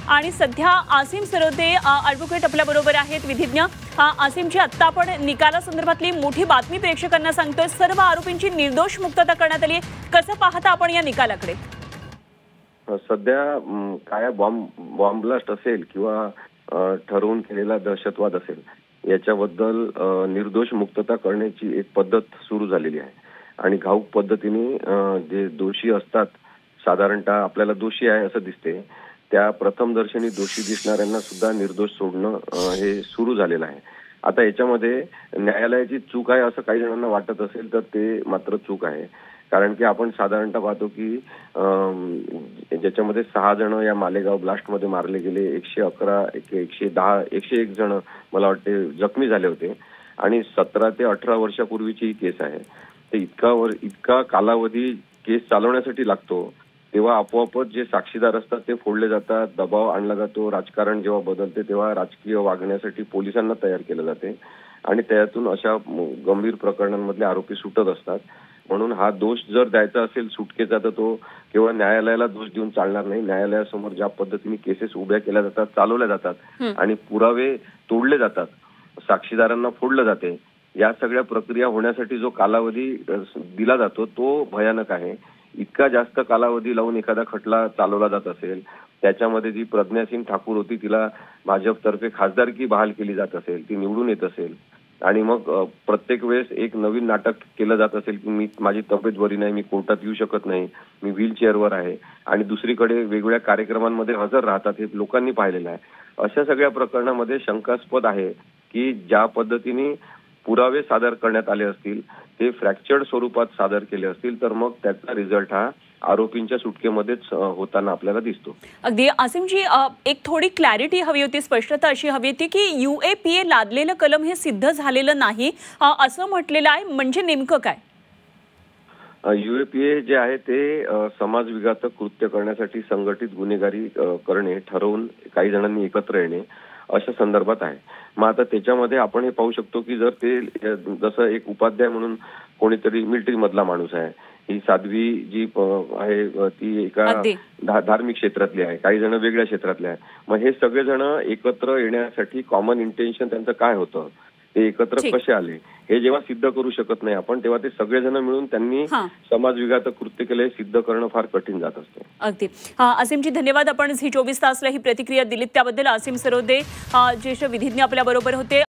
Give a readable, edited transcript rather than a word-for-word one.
आणि सध्या आसिम सरोदे ॲडव्होकेट आपल्या बरोबर आहेत, विधिज्ञ। आसिमची आत्ता आपण निकालासंदर्भातली मोठी बातमी प्रेक्षकांना सांगतोय, सर्व आरोपींची निर्दोष मुक्तता करण्यात आली। कसं पाहता आपण या निकालाकडे? सध्या काय बॉम्ब ब्लास्ट असेल किंवा ठरवून केलेला दहशतवाद असेल, याच्याबद्दल निर्दोष मुक्तता करण्याची एक पद्धत सुरू झालेली आहे आणि घाऊक पद्धतीने जे दोषी असतात, साधारणतः आपल्याला दोषी आहे असं दिसते, त्या प्रथमदर्शनी दोषी दिसणाऱ्यांना सुद्धा निर्दोष सोडणं हे सुरू झालेलं आहे। आता याच्यामध्ये न्यायालयाची चूक आहे असं काही जणांना वाटत असेल तर ते मात्र चूक आहे, कारण की आपण साधारणतः पाहतो की ज्याच्यामध्ये 6 जण या मालेगाव ब्लास्ट मध्ये मारले गेले, 111 101 जण मला वाटते जखमी झाले होते आणि 17 ते 18 वर्षापूर्वीची ही केस आहे। ते इतका कालावधी केस चालवण्यासाठी लागतो, तेव्हा आपोआपच जे साक्षीदार असतात ते फोडले जातात, दबाव आणला जातो, राजकारण जेव्हा बदलते तेव्हा राजकीय वागण्यासाठी पोलिसांना तयार केलं जाते आणि त्यातून अशा गंभीर प्रकरणांमधले आरोपी सुटत असतात। म्हणून हा दोष जर द्यायचा असेल सुटकेचा तर तो केवळ न्यायालयाला दोष देऊन चालणार नाही। न्यायालयासमोर ज्या पद्धतीने केसेस उभ्या केल्या जातात, चालवल्या जातात आणि पुरावे तोडले जातात, साक्षीदारांना फोडलं जाते, या सगळ्या प्रक्रिया होण्यासाठी जो कालावधी दिला जातो तो भयानक आहे। इतका जास्त कालावधी लावून एखादा खटला चालवला जात असेल, त्याच्यामध्ये जी प्रज्ञासिंग ठाकूर होती तिला भाजपतर्फे खासदारकी बहाल केली जात असेल, ती निवडून येत असेल आणि मग प्रत्येक वेळेस एक नवीन नाटक केलं जात असेल की माझी तब्येत बरी नाही, मी कोर्टात येऊ शकत नाही, मी व्हीलचेअरवर आहे आणि दुसरीकडे वेगवेगळ्या कार्यक्रमांमध्ये हजर राहतात, हे लोकांनी पाहिलेलं आहे। अशा सगळ्या प्रकरणामध्ये शंकास्पद आहे की ज्या पद्धतीने पुरावे सादर करण्यात आले असतील ते फ्रॅक्चर्ड स्वरूपात सादर केले असतील तर मग त्याचा रिझल्ट हा आरोपींच्या सुटकेमध्येच होताना आपल्याला दिसतो। अगदी आसिमजी, एक थोडी क्लॅरिटी हवी होती, स्पष्टता अशी हवी होती की UAPA लादलेलं कलम हे सिद्ध झालेलं नाही असं म्हटलेलं आहे, म्हणजे नेमकं काय? UAPA जे आहे ते समाज विघातक कृत्य करण्यासाठी संघटित गुन्हेगारी करणे ठरवून काही जणांनी एकत्र येणे अशा संदर्भात आहे। मग आता त्याच्यामध्ये आपण हे पाहू शकतो की जर ते जसं एक उपाध्याय म्हणून कोणीतरी मिलिटरी मधला माणूस आहे, ही साध्वी जी आहे ती एका धार्मिक क्षेत्रातली आहे, काही जण वेगळ्या क्षेत्रातले आहे, मग हे सगळेजण एकत्र येण्यासाठी कॉमन इंटेन्शन त्यांचं काय होतं, ते एकत्र कसे आले हे जेव्हा सिद्ध करू शकत नाही आपण, तेव्हा ते सगळेजण मिळून त्यांनी समाज विघातक कृत्य केले सिद्ध करणं फार कठीण जात असतं। अगदी आसिमजी, धन्यवाद। आपण झी 24 तासला ही प्रतिक्रिया दिलीत त्याबद्दल। आसिम सरोदे ज्येष्ठ विधिज्ञ आपल्या बरोबर होते।